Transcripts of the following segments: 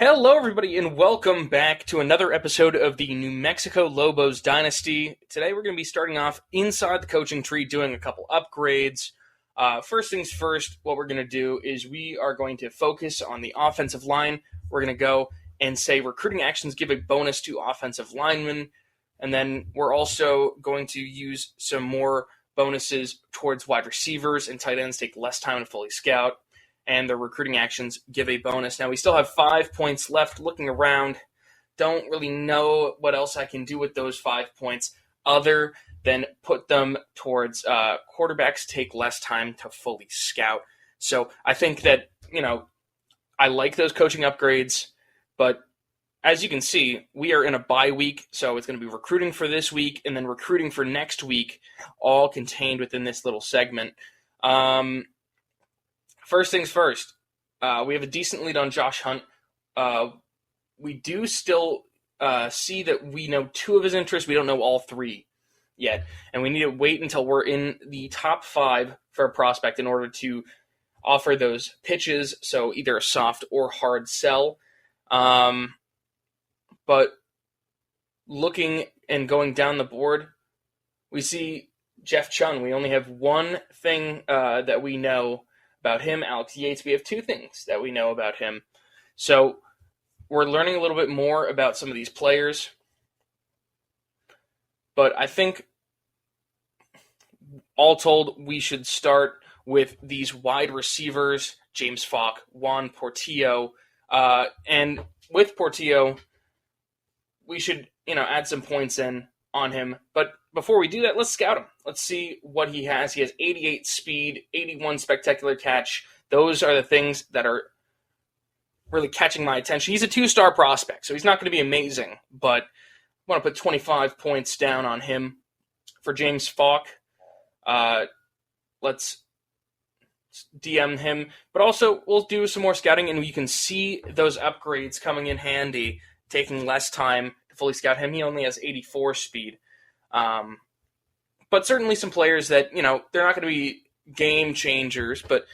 Hello, everybody, and welcome back to another episode of the New Mexico Lobos Dynasty. Today, we're going to be starting off inside the coaching tree, doing a couple upgrades. First things first, what we're going to do is we are going to focus on the offensive line. We're going to go and say recruiting actions give a bonus to offensive linemen. And then we're also going to use some more bonuses towards wide receivers, and tight ends take less time to fully scout. And the recruiting actions give a bonus. Now, we still have 5 points left. Looking around, don't really know what else I can do with those 5 points other than put them towards quarterbacks take less time to fully scout. So I think that, I like those coaching upgrades, but as you can see, we are in a bye week, so it's going to be recruiting for this week and then recruiting for next week, all contained within this little segment. First things first, we have a decent lead on Josh Hunt. We do still see that we know 2 of his interests. We don't know all 3 yet. And we need to wait until we're in the top 5 for a prospect in order to offer those pitches, so either a soft or hard sell. But looking and going down the board, we see Jeff Chun. We only have one thing that we know about him. Alex Yates, we have 2 things that we know about him. So we're learning a little bit more about some of these players. But I think, all told, we should start with these wide receivers, James Falk, Juan Portillo. And with Portillo, we should, add some points in on him. But before we do that, let's scout him. Let's see what he has. He has 88 speed, 81 spectacular catch. Those are the things that are really catching my attention. He's a 2-star prospect, so he's not going to be amazing, but I want to put 25 points down on him. For James Falk, let's DM him, but also we'll do some more scouting, and you can see those upgrades coming in handy, taking less time to fully scout him. He only has 84 speed. But certainly some players that, they're not going to be game changers, but,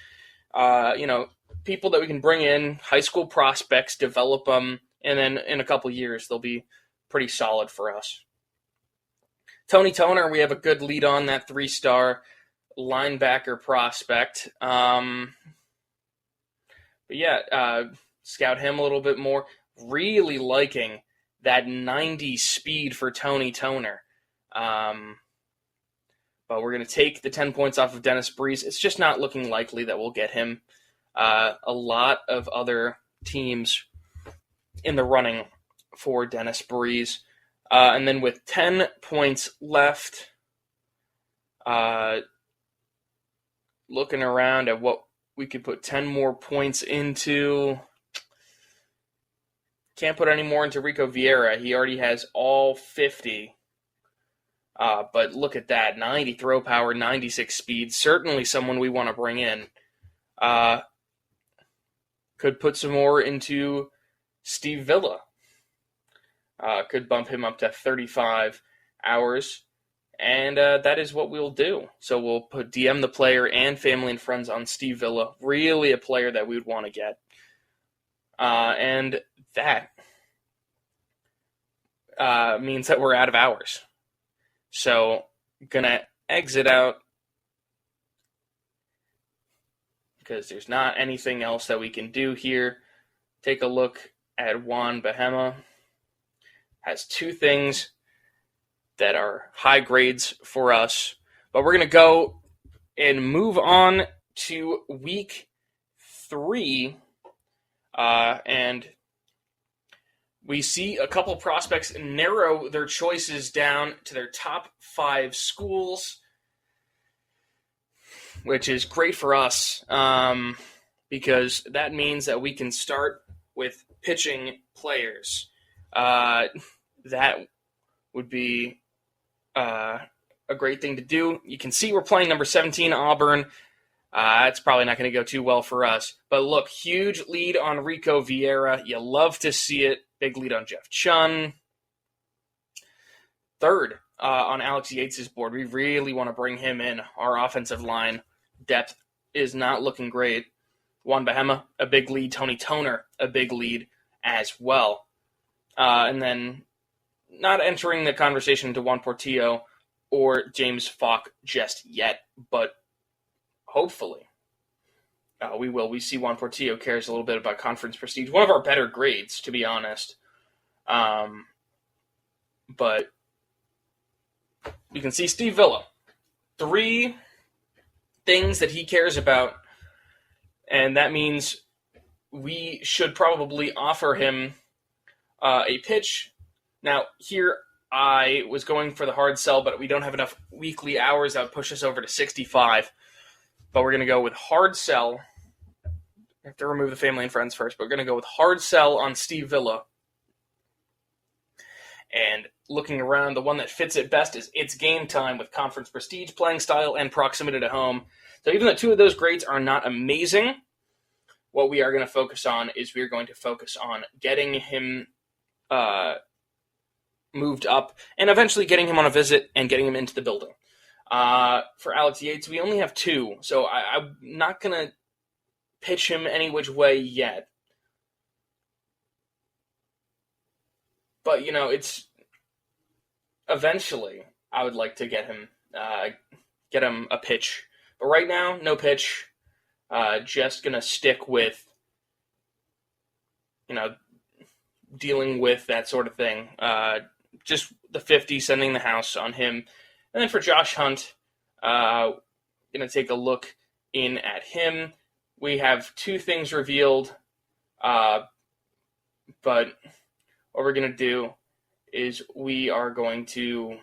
people that we can bring in, high school prospects, develop them, and then in a couple years, they'll be pretty solid for us. Tony Toner, we have a good lead on that 3-star linebacker prospect. But yeah, scout him a little bit more. Really liking that 90 speed for Tony Toner. But we're going to take the 10 points off of Dennis Breeze. It's just not looking likely that we'll get him. A lot of other teams in the running for Dennis Breeze. And then with 10 points left, looking around at what we could put 10 more points into. Can't put any more into Rico Vieira. He already has all 50. But look at that, 90 throw power, 96 speed. Certainly someone we want to bring in. Could put some more into Steve Villa. Could bump him up to 35 hours. And that is what we'll do. So we'll put DM the player and family and friends on Steve Villa. Really a player that we would want to get. And that means that we're out of hours. So, gonna exit out because there's not anything else that we can do here. Take a look at Juan Bahema. Has 2 things that are high grades for us. But we're gonna go and move on to week 3. And we see a couple prospects narrow their choices down to their top 5 schools, which is great for us because that means that we can start with pitching players. That would be a great thing to do. You can see we're playing number 17, Auburn. It's probably not going to go too well for us. But look, huge lead on Rico Vieira. You love to see it. Big lead on Jeff Chun. 3rd on Alex Yates' board. We really want to bring him in. Our offensive line depth is not looking great. Juan Bahema, a big lead. Tony Toner, a big lead. as well. And then not entering the conversation to Juan Portillo or James Falk just yet, but hopefully we will. We see Juan Portillo cares a little bit about conference prestige. One of our better grades, to be honest. But you can see Steve Villa. 3 things that he cares about, and that means we should probably offer him a pitch. Now, here I was going for the hard sell, but we don't have enough weekly hours that would push us over to 65. But we're going to go with hard sell. I have to remove the family and friends first, but we're going to go with hard sell on Steve Villa. And looking around, the one that fits it best is It's Game Time with conference prestige, playing style, and proximity to home. So even though 2 of those grades are not amazing, what we are going to focus on is we're going to focus on getting him moved up and eventually getting him on a visit and getting him into the building. For Alex Yates, we only have 2, so I'm not going to pitch him any which way yet. But, it's eventually I would like to get him a pitch. But right now, no pitch. Just going to stick with, dealing with that sort of thing. Just the 50, sending the house on him. And then for Josh Hunt, going to take a look in at him. We have 2 things revealed, but what we're going to do is we are going to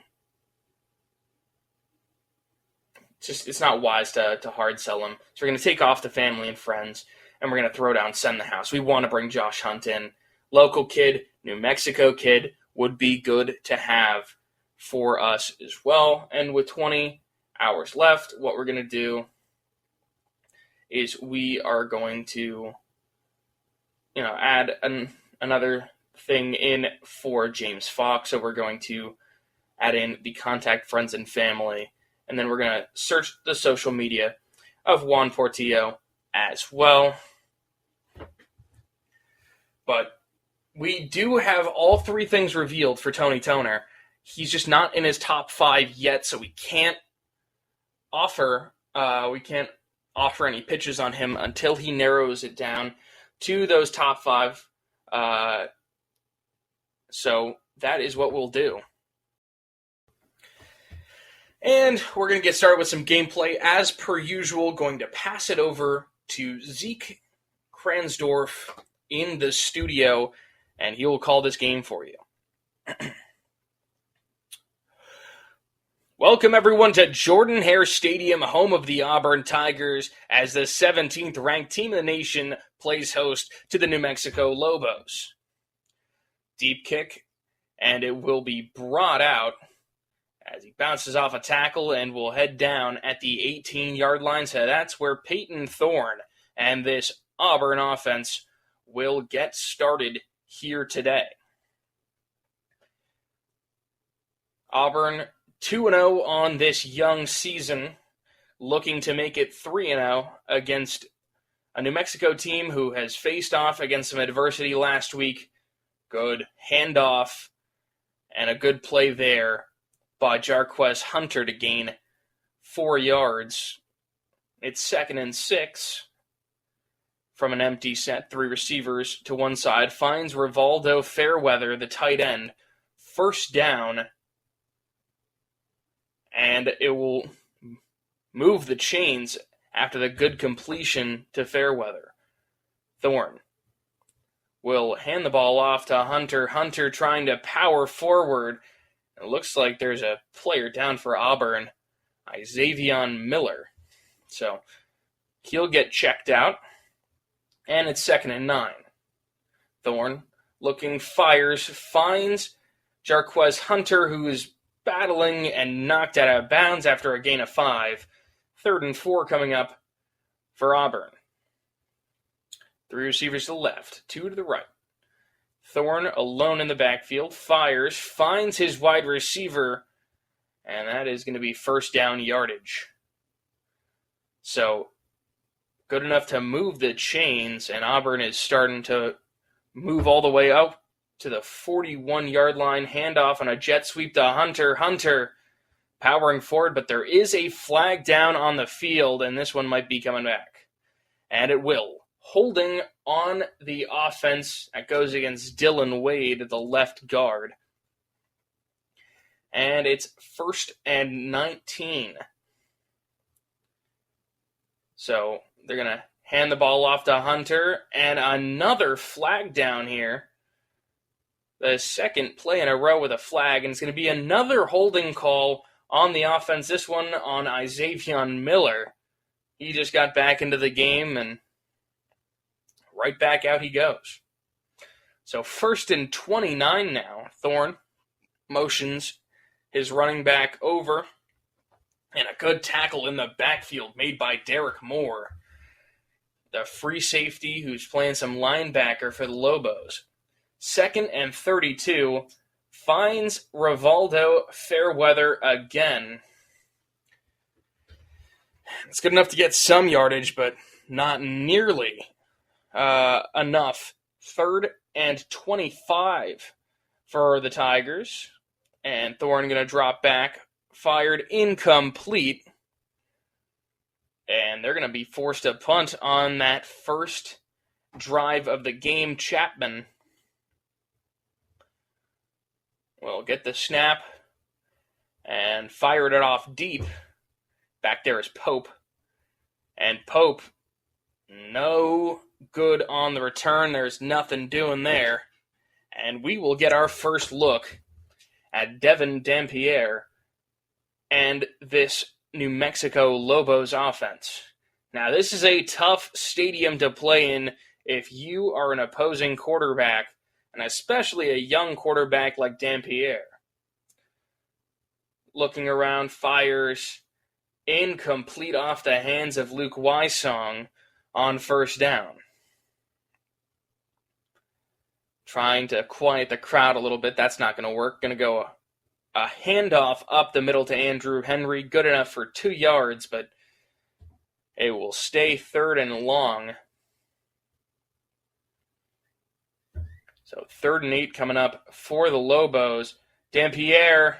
it's not wise to hard sell him. So we're going to take off the family and friends, and we're going to throw down send the house. We want to bring Josh Hunt in. Local kid, New Mexico kid, would be good to have for us as well. And with 20 hours left, what we're going to do is we are going to, add another thing in for James Falk. So we're going to add in the contact friends and family, and then we're going to search the social media of Juan Portillo as well. But we do have all 3 things revealed for Tony Toner. He's just not in his top 5 yet, so we can't offer any pitches on him until he narrows it down to those top 5. So that is what we'll do. And we're going to get started with some gameplay. As per usual, going to pass it over to Zeke Kransdorf in the studio, and he will call this game for you. Welcome, everyone, to Jordan-Hare Stadium, home of the Auburn Tigers, as the 17th ranked team in the nation plays host to the New Mexico Lobos. Deep kick, and it will be brought out as he bounces off a tackle and will head down at the 18-yard line. So that's where Peyton Thorne and this Auburn offense will get started here today. Auburn 2-0 on this young season, looking to make it 3-0 against a New Mexico team who has faced off against some adversity last week. Good handoff and a good play there by Jarquez Hunter to gain 4 yards. It's 2nd and 6 from an empty set. 3 receivers to one side. Finds Rivaldo Fairweather, the tight end. First down. And it will move the chains after the good completion to Fairweather. Thorne will hand the ball off to Hunter. Hunter trying to power forward. It looks like there's a player down for Auburn, Xavion Miller. So he'll get checked out. And it's 2nd and 9. Thorne looking, fires, finds Jarquez Hunter, who is battling and knocked out of bounds after a gain of 5. 3rd and 4 coming up for Auburn. 3 receivers to the left, 2 to the right. Thorne alone in the backfield, fires, finds his wide receiver, and that is going to be first down yardage. So, good enough to move the chains, and Auburn is starting to move all the way up to the 41-yard line, handoff on a jet sweep to Hunter. Hunter powering forward, but there is a flag down on the field, and this one might be coming back. And it will. Holding on the offense. That goes against Dylan Wade, the left guard. And it's 1st and 19. So they're going to hand the ball off to Hunter, and another flag down here. The second play in a row with a flag, and it's going to be another holding call on the offense. This one on Isavion Miller. He just got back into the game, and right back out he goes. So 1st and 29 now. Thorne motions his running back over, and a good tackle in the backfield made by Derek Moore, the free safety who's playing some linebacker for the Lobos. 2nd and 32, finds Rivaldo Fairweather again. It's good enough to get some yardage, but not nearly enough. 3rd and 25 for the Tigers. And Thorne going to drop back. Fired incomplete. And they're going to be forced to punt on that first drive of the game. Chapman will get the snap and fired it off deep. Back there is Pope. And Pope, no good on the return. There's nothing doing there. And we will get our first look at Devin Dampierre and this New Mexico Lobos offense. Now, this is a tough stadium to play in if you are an opposing quarterback, and especially a young quarterback like Dampierre. Looking around, fires incomplete off the hands of Luke Wysong on 1st down. Trying to quiet the crowd a little bit. That's not going to work. Going to go a handoff up the middle to Andrew Henry. Good enough for 2 yards, but it will stay 3rd and long. So 3rd and 8 coming up for the Lobos. Dampierre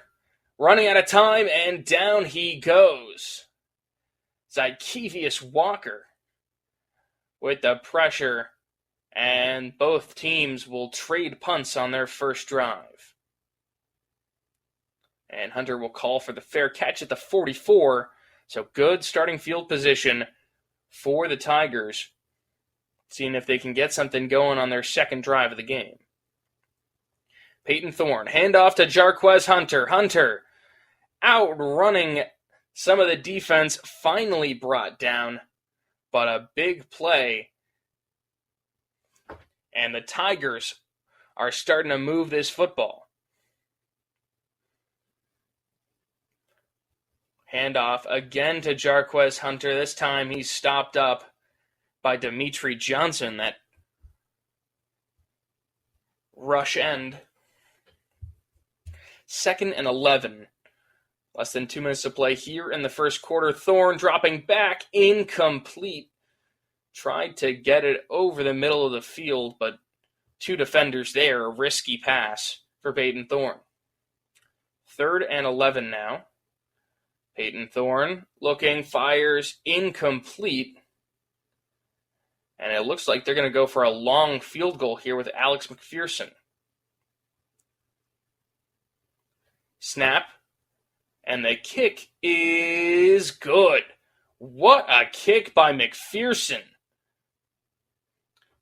running out of time, and down he goes. Zykevius Walker with the pressure, and both teams will trade punts on their first drive. And Hunter will call for the fair catch at the 44. So good starting field position for the Tigers, seeing if they can get something going on their second drive of the game. Peyton Thorne, handoff to Jarquez Hunter. Hunter outrunning some of the defense, finally brought down, but a big play. And the Tigers are starting to move this football. Handoff again to Jarquez Hunter. This time he's stopped up by Dimitri Johnson, that rush end. 2nd and 11. Less than 2 minutes to play here in the first quarter. Thorne dropping back, incomplete. Tried to get it over the middle of the field, but 2 defenders there. A risky pass for Peyton Thorne. 3rd and 11 now. Peyton Thorne looking, fires incomplete. And it looks like they're going to go for a long field goal here with Alex McPherson. Snap. And the kick is good. What a kick by McPherson.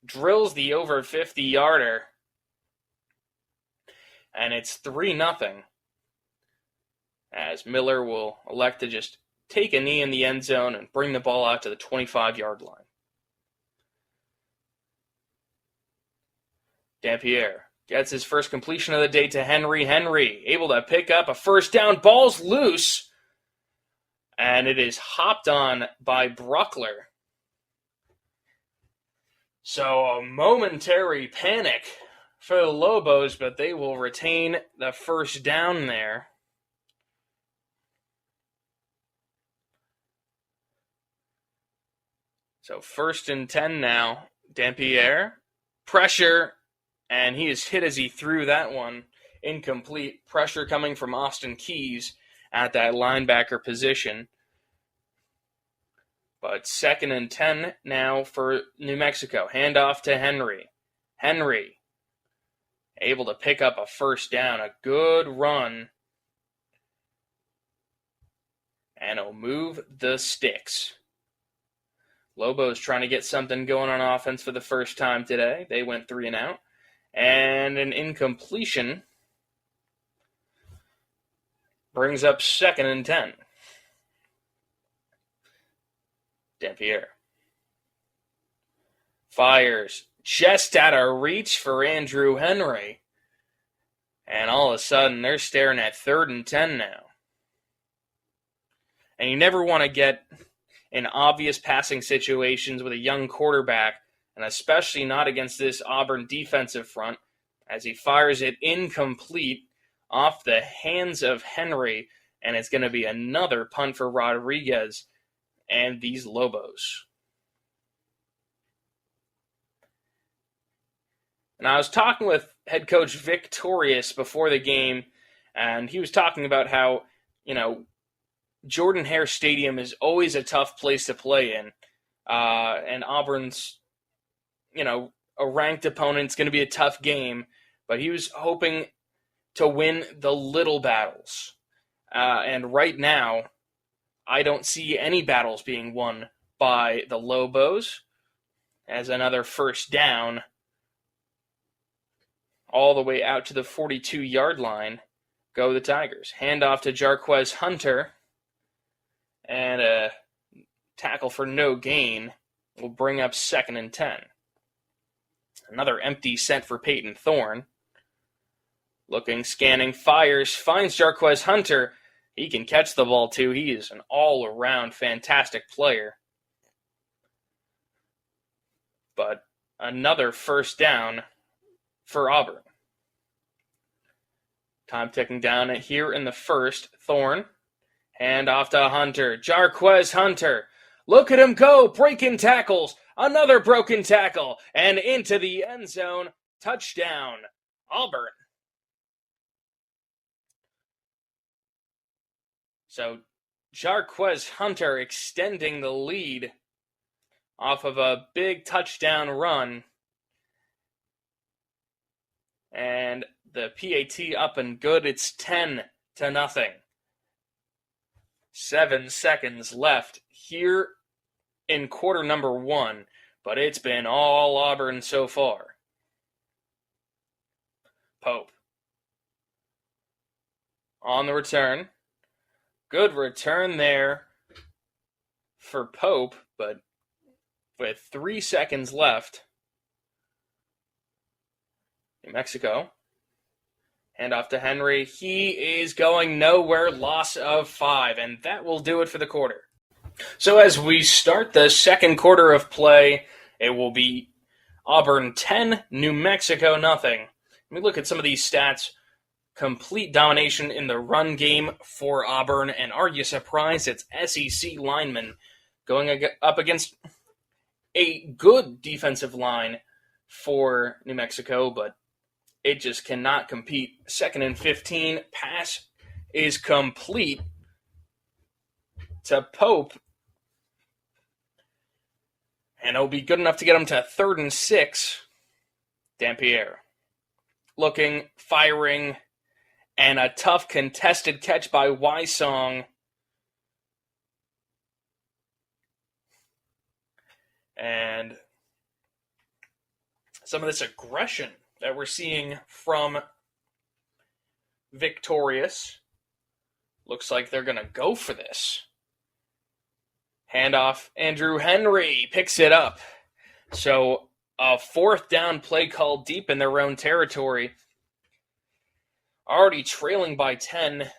Drills the over 50-yarder. And it's 3-0. As Miller will elect to just take a knee in the end zone and bring the ball out to the 25-yard line. Dampierre gets his first completion of the day to Henry. Henry able to pick up a first down. Ball's loose. And it is hopped on by Bruckler. So a momentary panic for the Lobos, but they will retain the first down there. So 1st and 10 now. Dampierre. Pressure. and he is hit as he threw that one. Incomplete. Pressure coming from Austin Keys at that linebacker position. But 2nd and 10 now for New Mexico. Handoff to Henry. Henry able to pick up a first down. A good run. And he'll move the sticks. Lobos trying to get something going on offense for the first time today. They went 3 and out. And an incompletion brings up 2nd and 10. Dampier fires just out of reach for Andrew Henry. And all of a sudden, they're staring at 3rd and 10 now. And you never want to get in obvious passing situations with a young quarterback, and especially not against this Auburn defensive front, as he fires it incomplete off the hands of Henry, and it's going to be another punt for Rodriguez and these Lobos. And I was talking with head coach Victorious before the game, and he was talking about how, Jordan-Hare Stadium is always a tough place to play in. And Auburn's, a ranked opponent. It's going to be a tough game. But he was hoping to win the little battles. And right now, I don't see any battles being won by the Lobos. As another first down, all the way out to the 42-yard line, go the Tigers. Handoff to Jarquez Hunter. And a tackle for no gain will bring up 2nd and 10. Another empty set for Peyton Thorne. Looking, scanning, fires, finds Jarquez Hunter. He can catch the ball too. He is an all-around fantastic player. But another first down for Auburn. Time ticking down here in the first. Thorne. Hand off to Hunter. Jarquez Hunter. Look at him go. Breaking tackles. Another broken tackle. And into the end zone. Touchdown. Auburn. So Jarquez Hunter extending the lead off of a big touchdown run. And the PAT up and good. It's 10-0. 7 seconds left here in quarter number 1, but it's been all Auburn so far. Pope on the return. Good return there for Pope, but with 3 seconds left, New Mexico. Hand off to Henry. He is going nowhere. Loss of 5. And that will do it for the quarter. So as we start the second quarter of play, it will be Auburn 10, New Mexico nothing. Let me look at some of these stats. Complete domination in the run game for Auburn. And are you surprised? It's SEC linemen going up against a good defensive line for New Mexico, but it just cannot compete. 2nd and 15. Pass is complete to Pope. And it'll be good enough to get him to 3rd and 6. Dampier. Looking, firing, and a tough contested catch by Wysong. And some of this aggression that we're seeing from Victorious. Looks like they're going to go for this. Handoff. Andrew Henry picks it up. So a 4th down play called deep in their own territory. Already trailing by 10.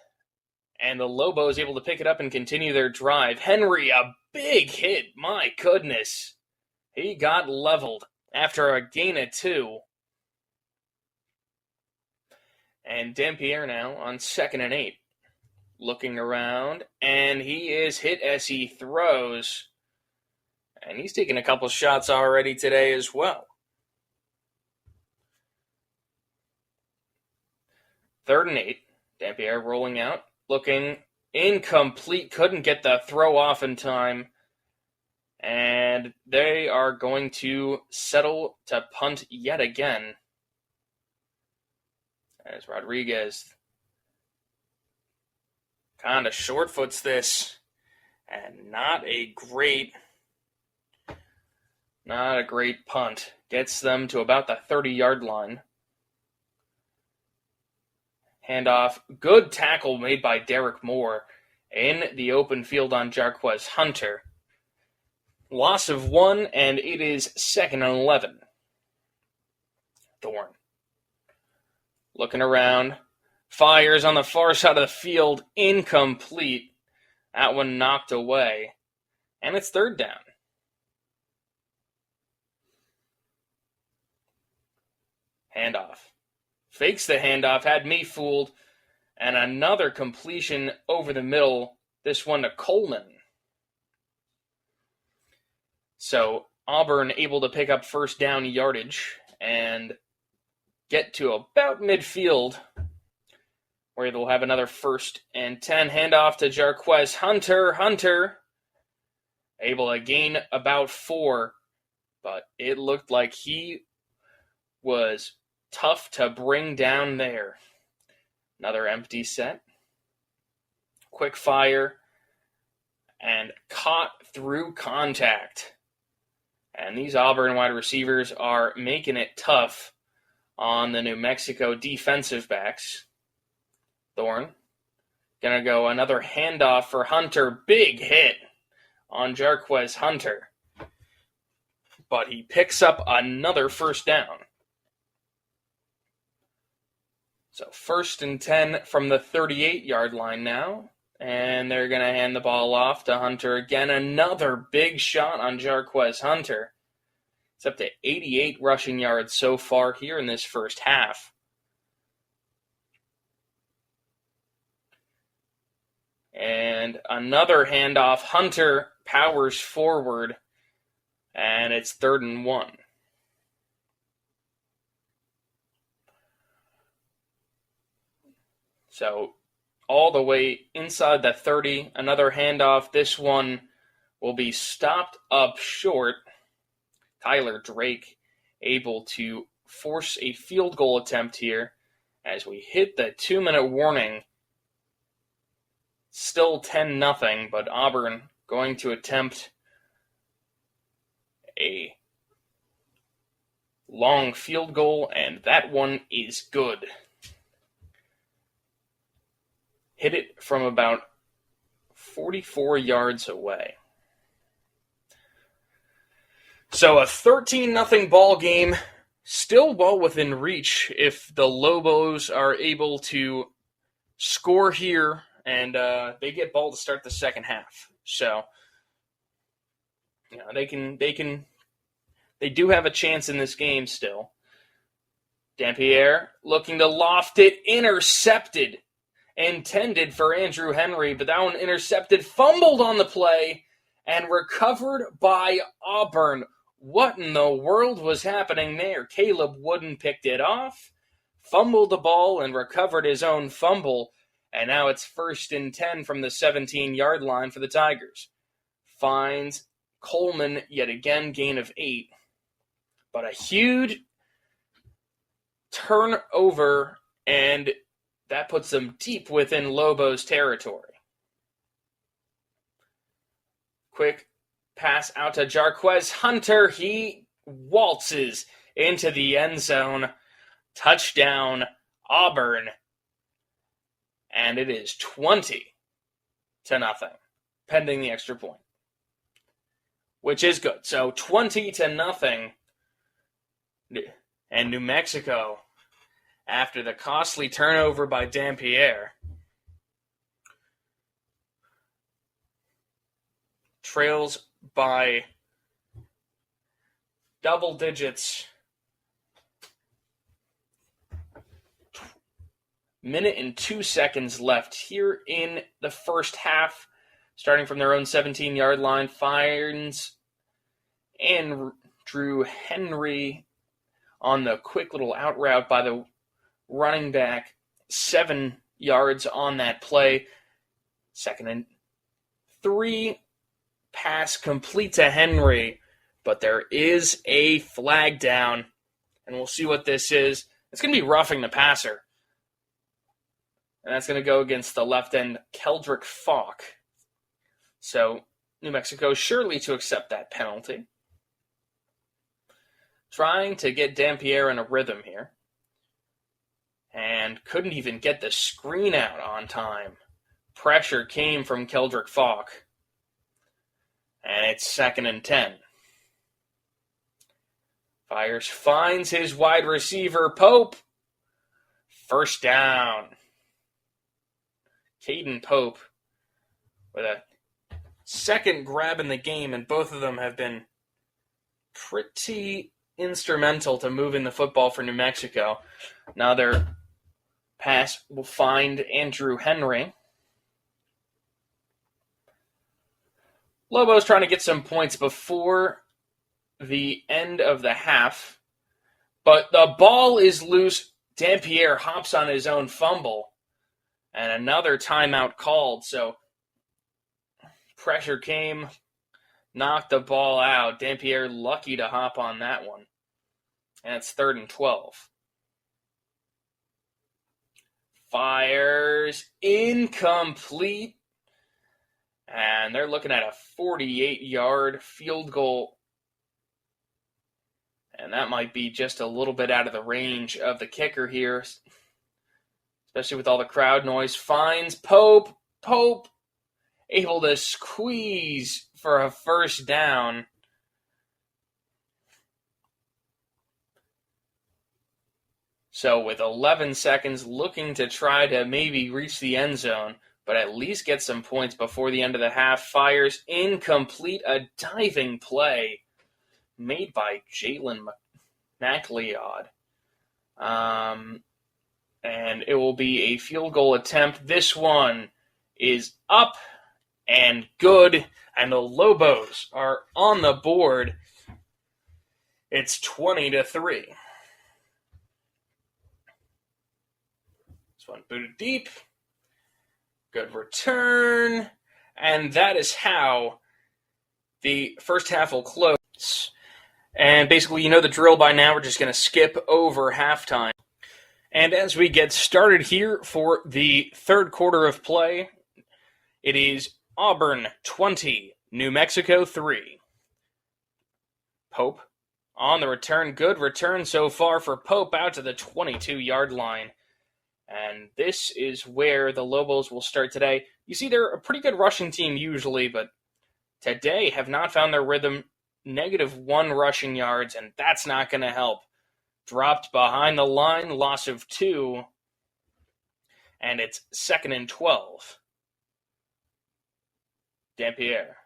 And the Lobos able to pick it up and continue their drive. Henry, a big hit. My goodness. He got leveled after a gain of 2. And Dampier now on 2nd and 8. Looking around, and he is hit as he throws. And he's taken a couple shots already today as well. 3rd and 8. Dampier rolling out, looking incomplete, couldn't get the throw off in time. And they are going to settle to punt yet again. As Rodriguez kind of short-foots this. And not a great punt. Gets them to about the 30-yard line. Handoff. Good tackle made by Derek Moore in the open field on Jarquez Hunter. Loss of 1, and it is 2nd and 11. Thorne. Looking around. Fires on the far side of the field. Incomplete. That one knocked away. And it's 3rd down. Handoff. Fakes the handoff. Had me fooled. And another completion over the middle. This one to Coleman. So Auburn able to pick up 1st down yardage and get to about midfield, where they'll have another 1st and 10. Handoff to Jarquez Hunter. Hunter able to gain about 4, but it looked like he was tough to bring down there. Another empty set. Quick fire and caught through contact. And these Auburn wide receivers are making it tough on the New Mexico defensive backs. Thorne. Gonna go another handoff for Hunter. Big hit on Jarquez Hunter. But he picks up another 1st down. So 1st and 10 from the 38-yard line now. And they're going to hand the ball off to Hunter again. Another big shot on Jarquez Hunter. It's up to 88 rushing yards so far here in this first half. And another handoff. Hunter powers forward. And it's 3rd and 1. So all the way inside the 30. Another handoff. This one will be stopped up short. Tyler Drake able to force a field goal attempt here as we hit the 2-minute warning. Still 10-0, but Auburn going to attempt a long field goal, and that one is good. Hit it from about 44 yards away. So a 13-0 ball game, still well within reach if the Lobos are able to score here and they get ball to start the second half. So they do have a chance in this game still. Dampier looking to loft it, intercepted. Intended for Andrew Henry, but that one intercepted, fumbled on the play, and recovered by Auburn. What in the world was happening there? Caleb Wooden picked it off, fumbled the ball, and recovered his own fumble, and now it's 1st and 10 from the 17-yard line for the Tigers. Finds Coleman yet again, gain of 8, but a huge turnover, and that puts them deep within Lobos territory. Quick pass out to Jarquez Hunter. He waltzes into the end zone. Touchdown, Auburn. And it is 20-0, pending the extra point, which is good. So 20-0, and New Mexico, after the costly turnover by Dampier, trails by double digits. Minute and 2 seconds left here in the first half. Starting from their own 17-yard line, finds Andrew Henry on the quick little out route by the running back. 7 yards on that play. 2nd and 3. Pass complete to Henry, but there is a flag down, and we'll see what this is. It's going to be roughing the passer, and that's going to go against the left end, Keldrick Falk. So New Mexico surely to accept that penalty. Trying to get Dampierre in a rhythm here, and couldn't even get the screen out on time. Pressure came from Keldrick Falk. And it's 2nd and 10. Fires, finds his wide receiver, Pope. First down. Caden Pope with a second grab in the game, and both of them have been pretty instrumental to moving the football for New Mexico. Now their pass will find Andrew Henry. Lobos trying to get some points before the end of the half, but the ball is loose. Dampierre hops on his own fumble, and another timeout called. So pressure came, knocked the ball out. Dampierre lucky to hop on that one, and it's 3rd and 12. Fires, incomplete. And they're looking at a 48-yard field goal. And that might be just a little bit out of the range of the kicker here, especially with all the crowd noise. Finds Pope. Pope able to squeeze for a first down. So with 11 seconds, looking to try to maybe reach the end zone, but at least get some points before the end of the half. Fires, incomplete, a diving play made by Jalen McLeod. And it will be a field goal attempt. This one is up and good, and the Lobos are on the board. It's 20-3. This one booted deep. Good return. And that is how the first half will close. And basically, you know the drill by now. We're just going to skip over halftime. And as we get started here for the third quarter of play, it is Auburn 20, New Mexico 3. Pope on the return. Good return so far for Pope out to the 22-yard line. And this is where the Lobos will start today. You see, they're a pretty good rushing team usually, but today have not found their rhythm. -1 rushing yards, and that's not going to help. Dropped behind the line, loss of 2, and it's 2nd and 12. Dampierre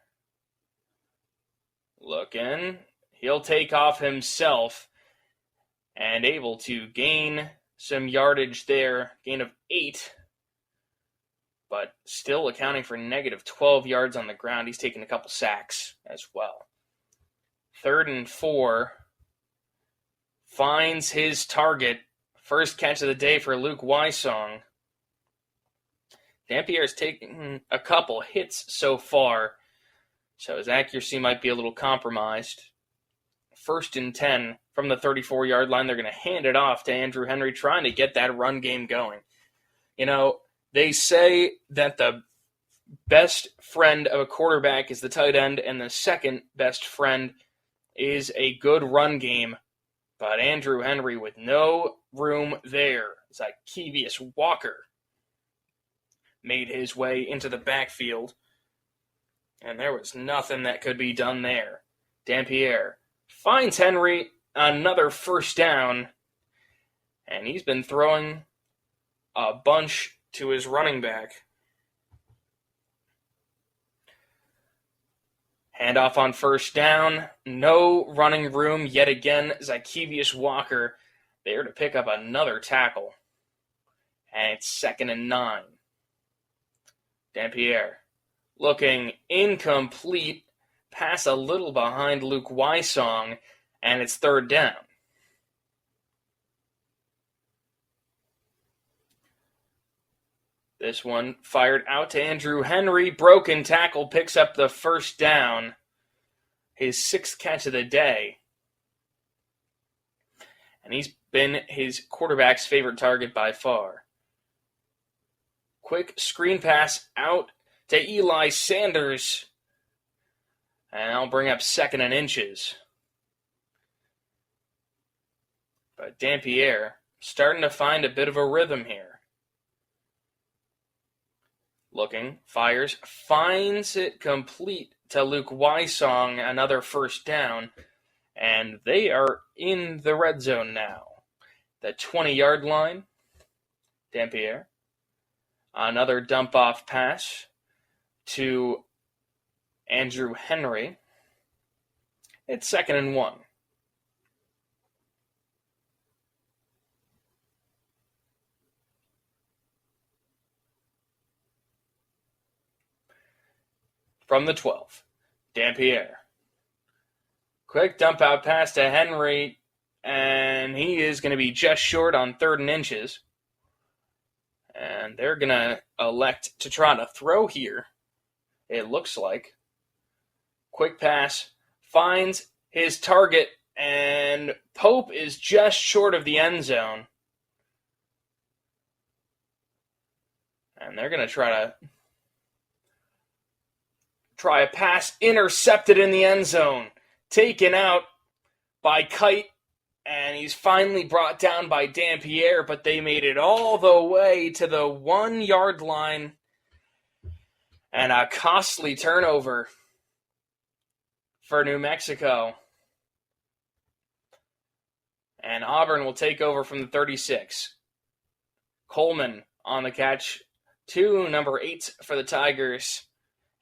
looking. He'll take off himself and able to gain some yardage there, gain of 8, but still accounting for -12 yards on the ground. He's taken a couple sacks as well. 3rd and 4, finds his target. First catch of the day for Luke Wysong. Dampierre's taken a couple hits so far, so his accuracy might be a little compromised. 1st and 10 from the 34-yard line. They're going to hand it off to Andrew Henry, trying to get that run game going. You know, they say that the best friend of a quarterback is the tight end, and the second best friend is a good run game. But Andrew Henry with no room there. Zeke-ollege Walker made his way into the backfield, and there was nothing that could be done there. Dampierre finds Henry, another first down, and he's been throwing a bunch to his running back. Handoff on first down, no running room yet again. Zeke-ollege Walker there to pick up another tackle, and it's 2nd and 9. Dampierre looking incomplete, pass a little behind Luke Wysong, and it's 3rd down. This one fired out to Andrew Henry. Broken tackle, picks up the first down. His 6th catch of the day. And he's been his quarterback's favorite target by far. Quick screen pass out to Eli Sanders. And I'll bring up 2nd and inches. But Dampier starting to find a bit of a rhythm here. Looking, fires, finds it complete to Luke Wysong, another first down, and they are in the red zone now. The 20-yard line, Dampier. Another dump-off pass to Andrew Henry. It's 2nd and 1. From the 12, Dampier. Quick dump out pass to Henry, and he is going to be just short on 3rd and inches. And they're going to elect to try to throw here, it looks like. Quick pass, finds his target, and Pope is just short of the end zone. And they're going to try a pass intercepted in the end zone. Taken out by Kite, and he's finally brought down by Dampier, but they made it all the way to the 1-yard line. And a costly turnover for New Mexico. And Auburn will take over from the 36. Coleman on the catch. 2 number 8s for the Tigers.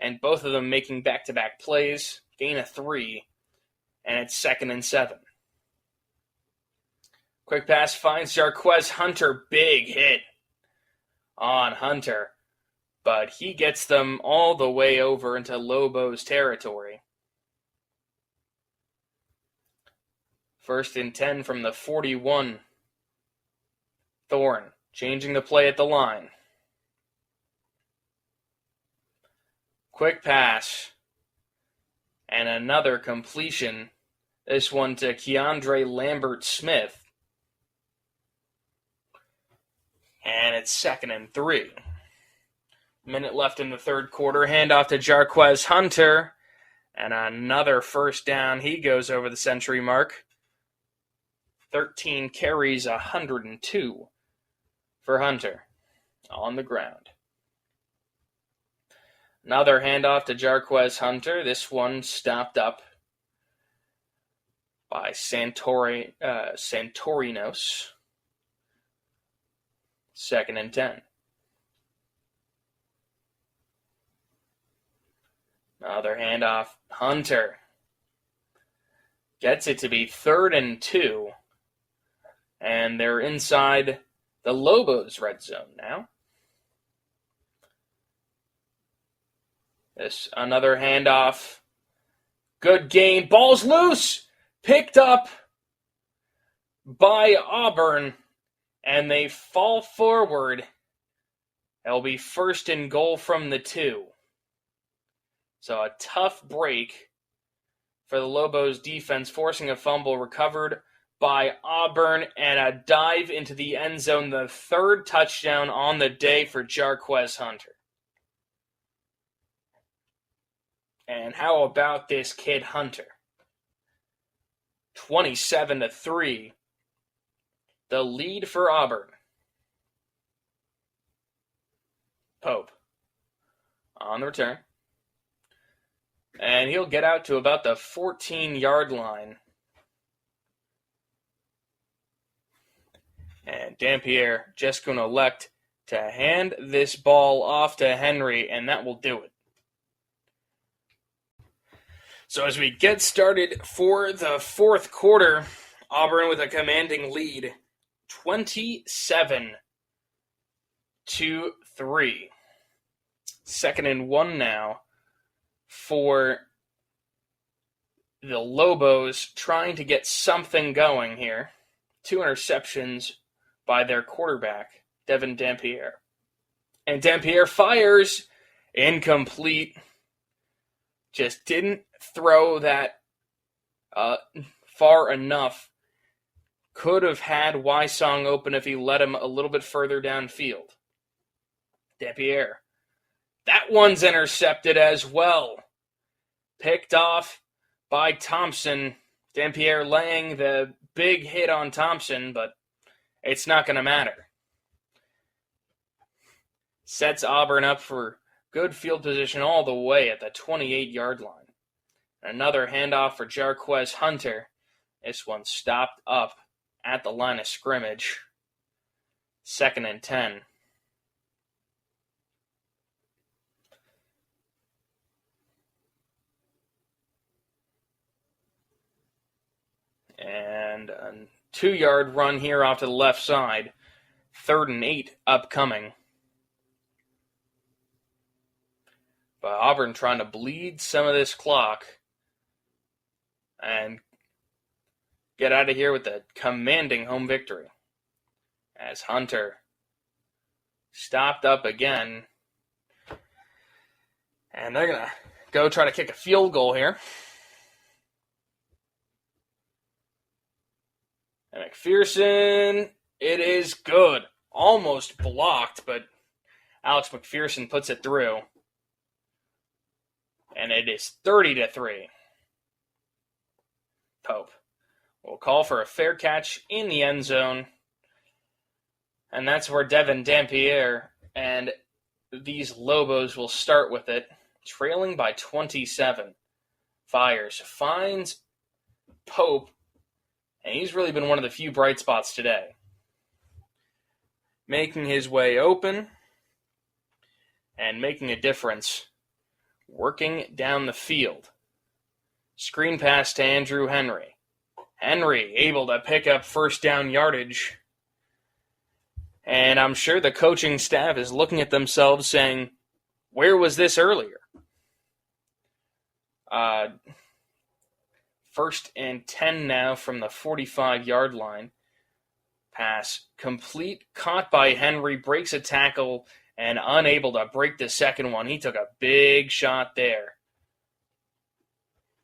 And both of them making back-to-back plays. Gain of 3. And it's 2nd and 7. Quick pass finds Jarquez Hunter. Big hit on Hunter. But he gets them all the way over into Lobos territory. 1st and 10 from the 41. Thorne changing the play at the line. Quick pass. And another completion. This one to Keandre Lambert-Smith. And it's 2nd and 3. Minute left in the 3rd quarter. Handoff to Jarquez Hunter. And another first down. He goes over the century mark. 13 carries, 102 for Hunter on the ground. Another handoff to Jarquez Hunter. This one stopped up by Santorinos. 2nd and 10. Another handoff. Hunter gets it to be 3rd and 2. And they're inside the Lobos red zone now. This another handoff. Good gain. Ball's loose. Picked up by Auburn. And they fall forward. It'll be 1st and goal from the 2. So a tough break for the Lobos defense, forcing a fumble recovered by Auburn and a dive into the end zone. The 3rd touchdown on the day for Jarquez Hunter. And how about this kid Hunter? 27-3. The lead for Auburn. Pope on the return. And he'll get out to about the 14-yard line. And Dampier just going to elect to hand this ball off to Henry, and that will do it. So as we get started for the 4th quarter, Auburn with a commanding lead, 27-3. 2nd and 1 now for the Lobos, trying to get something going here. 2 interceptions by their quarterback, Devin Dampier. And Dampierre fires. Incomplete. Just didn't throw that far enough. Could have had Wysong open if he let him a little bit further downfield. Dampierre. That one's intercepted as well. Picked off by Thompson. Dampierre laying the big hit on Thompson, but it's not going to matter. Sets Auburn up for good field position all the way at the 28-yard line. Another handoff for Jarquez Hunter. This one stopped up at the line of scrimmage. 2nd and 10. And a 2-yard run here off to the left side. 3rd and 8 upcoming. But Auburn trying to bleed some of this clock and get out of here with a commanding home victory. As Hunter stopped up again. And they're going to go try to kick a field goal here. And McPherson, it is good. Almost blocked, but Alex McPherson puts it through. And it is 30-3. Pope will call for a fair catch in the end zone. And that's where Devin Dampierre and these Lobos will start with it. Trailing by 27. Fires. Finds Pope. And he's really been one of the few bright spots today. Making his way open. And making a difference. Working down the field. Screen pass to Andrew Henry. Henry able to pick up first down yardage. And I'm sure the coaching staff is looking at themselves saying, where was this earlier? 1st and 10 now from the 45-yard line. Pass complete, caught by Henry, breaks a tackle, and unable to break the second one. He took a big shot there.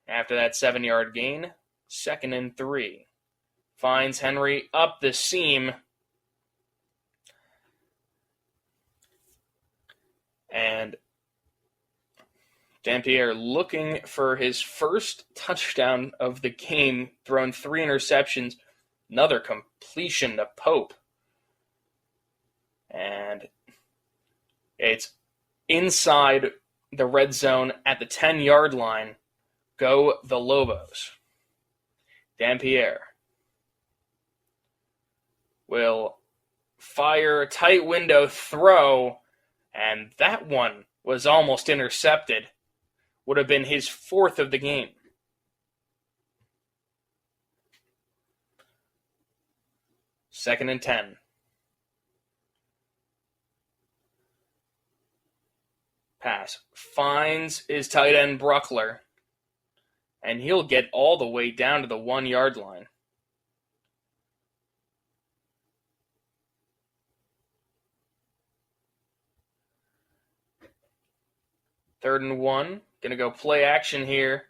After that 7-yard gain, 2nd and 3. Finds Henry up the seam. And Dampierre looking for his first touchdown of the game, thrown 3 interceptions, another completion to Pope. And it's inside the red zone at the 10-yard line. Go the Lobos. Dampierre will fire a tight window throw, and that one was almost intercepted. Would have been his 4th of the game. Second and 10. Pass. Finds his tight end Bruckler. And he'll get all the way down to the 1-yard line. Third and 1. Going to go play action here.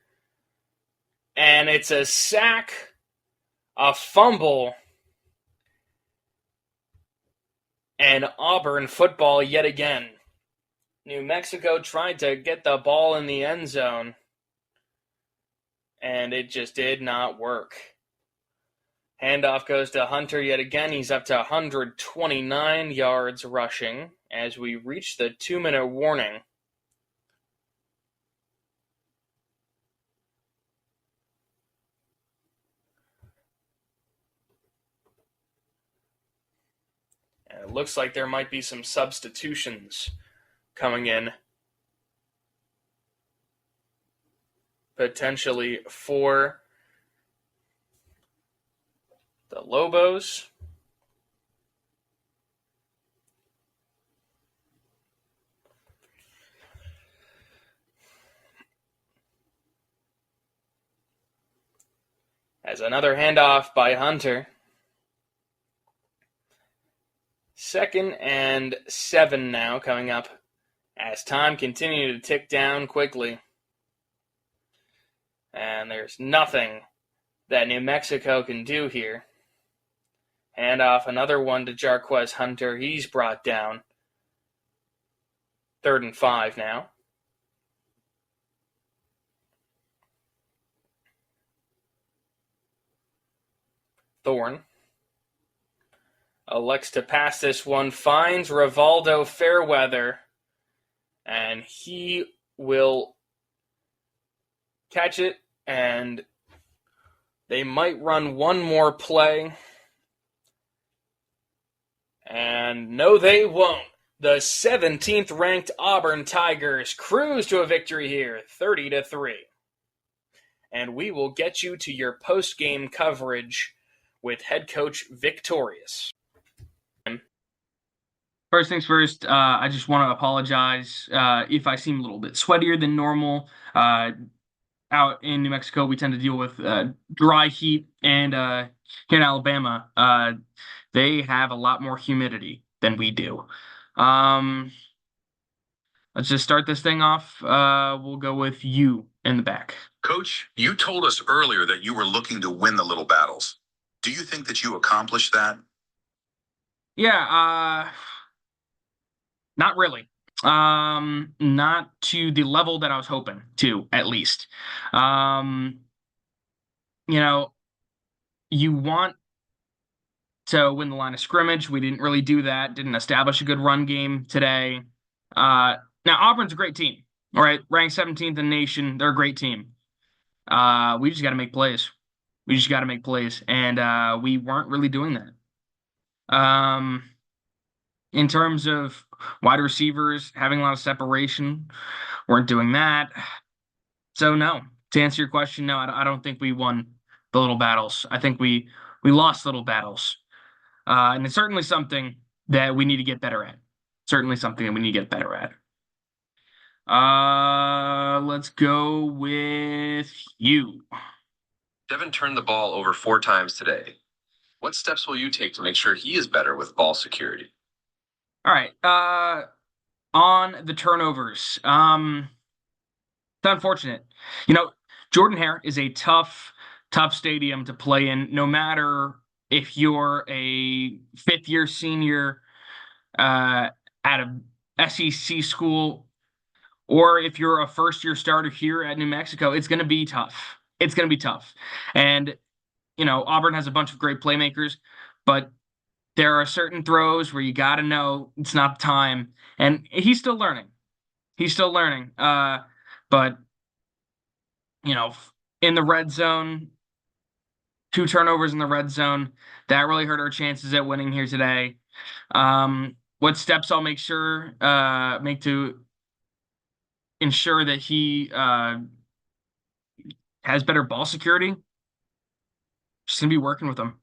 And it's a sack, a fumble, and Auburn football yet again. New Mexico tried to get the ball in the end zone, and it just did not work. Handoff goes to Hunter yet again. He's up to 129 yards rushing as we reach the 2-minute warning. And it looks like there might be some substitutions coming in. Potentially for the Lobos. As another handoff by Hunter. 2nd and 7 now coming up as time continues to tick down quickly. And there's nothing that New Mexico can do here. Hand off another one to Jarquez Hunter. He's brought down. 3rd and 5 now. Thorne elects to pass this one, finds Rivaldo Fairweather, and he will catch it, and they might run one more play. And no, they won't. The 17th ranked Auburn Tigers cruise to a victory here, 30-3. And we will get you to your post-game coverage with head coach Victorious. First things first, I just want to apologize if I seem a little bit sweatier than normal. Out in New Mexico, we tend to deal with dry heat, and here in Alabama, they have a lot more humidity than we do. Let's just start this thing off. We'll go with you in the back. Coach, you told us earlier that you were looking to win the little battles. Do you think that you accomplished that? Yeah, not really. Not to the level that I was hoping to, at least. You want to win the line of scrimmage. We didn't really do that. Didn't establish a good run game today. Now Auburn's a great team. All right, ranked 17th in the nation. They're a great team. We just got to make plays. We just got to make plays, and we weren't really doing that. In terms of wide receivers having a lot of separation, weren't doing that. So no, to answer your question, no, I don't think we won the little battles. I think we lost little battles, and it's certainly something that we need to get better at. Certainly something that we need to get better at. Let's go with you. Devin turned the ball over 4 times today. What steps will you take to make sure he is better with ball security? All right. On the turnovers, it's unfortunate. Jordan Hare is a tough stadium to play in, no matter if you're a 5th-year senior at a SEC school or if you're a first-year starter here at New Mexico. It's going to be tough. It's going to be tough. And, Auburn has a bunch of great playmakers, but there are certain throws where you got to know it's not the time. And he's still learning. But, in the red zone, 2 turnovers in the red zone, that really hurt our chances at winning here today. What steps I'll make to ensure that he has better ball security? Just going to be working with him.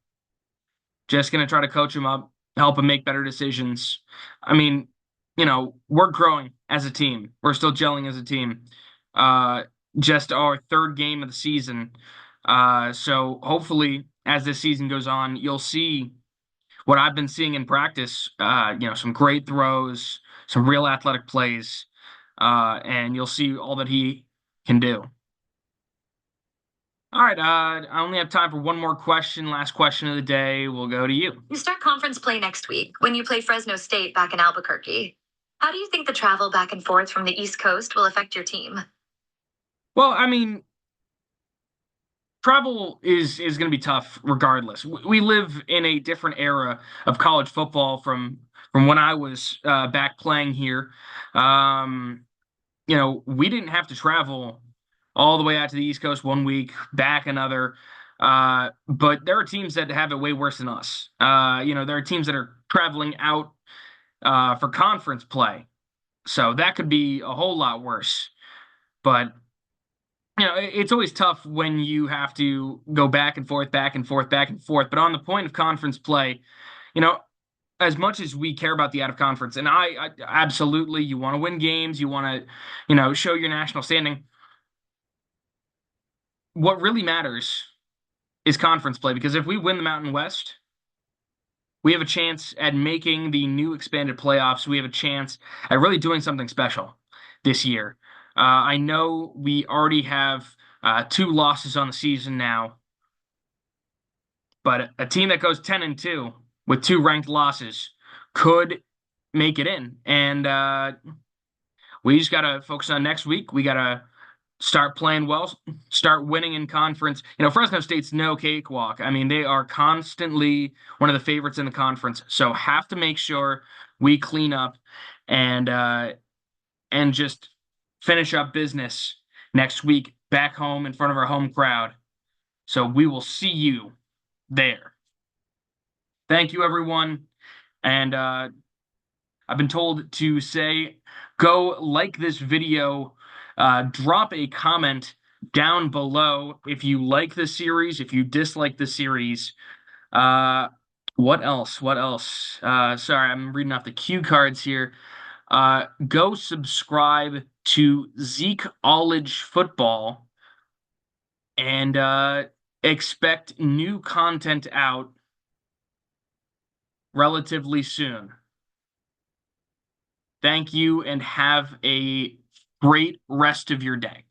Just going to try to coach him up, help him make better decisions. I mean, we're growing as a team. We're still gelling as a team. Just our 3rd game of the season. So hopefully, as this season goes on, you'll see what I've been seeing in practice. Some great throws, some real athletic plays, and you'll see all that he can do. All right, I only have time for one more question. Last question of the day. We'll go to you. You start conference play next week when you play Fresno State back in Albuquerque. How do you think the travel back and forth from the East Coast will affect your team? Well, I mean, travel is going to be tough regardless. We live in a different era of college football from when I was back playing here. We didn't have to travel all the way out to the East Coast one week, back another. But there are teams that have it way worse than us. There are teams that are traveling out for conference play. So that could be a whole lot worse. But, it's always tough when you have to go back and forth, back and forth, back and forth. But on the point of conference play, as much as we care about the out of conference, and I absolutely, you want to win games, you want to, show your national standing. What really matters is conference play, because if we win the Mountain West, we have a chance at making the new expanded playoffs. We have a chance at really doing something special this year. I know we already have 2 losses on the season now, but a team that goes 10-2 with 2 ranked losses could make it in. And we just got to focus on next week. We got to start playing well, start winning in conference. Fresno State's no cakewalk. I mean, they are constantly one of the favorites in the conference. So have to make sure we clean up and just finish up business next week back home in front of our home crowd. So we will see you there. Thank you, everyone. And I've been told to say, go like this video, drop a comment down below if you like the series, if you dislike the series. What else? What else? Sorry, I'm reading off the cue cards here. Go subscribe to Zeke-ollege football and expect new content out relatively soon. Thank you and have a great rest of your day.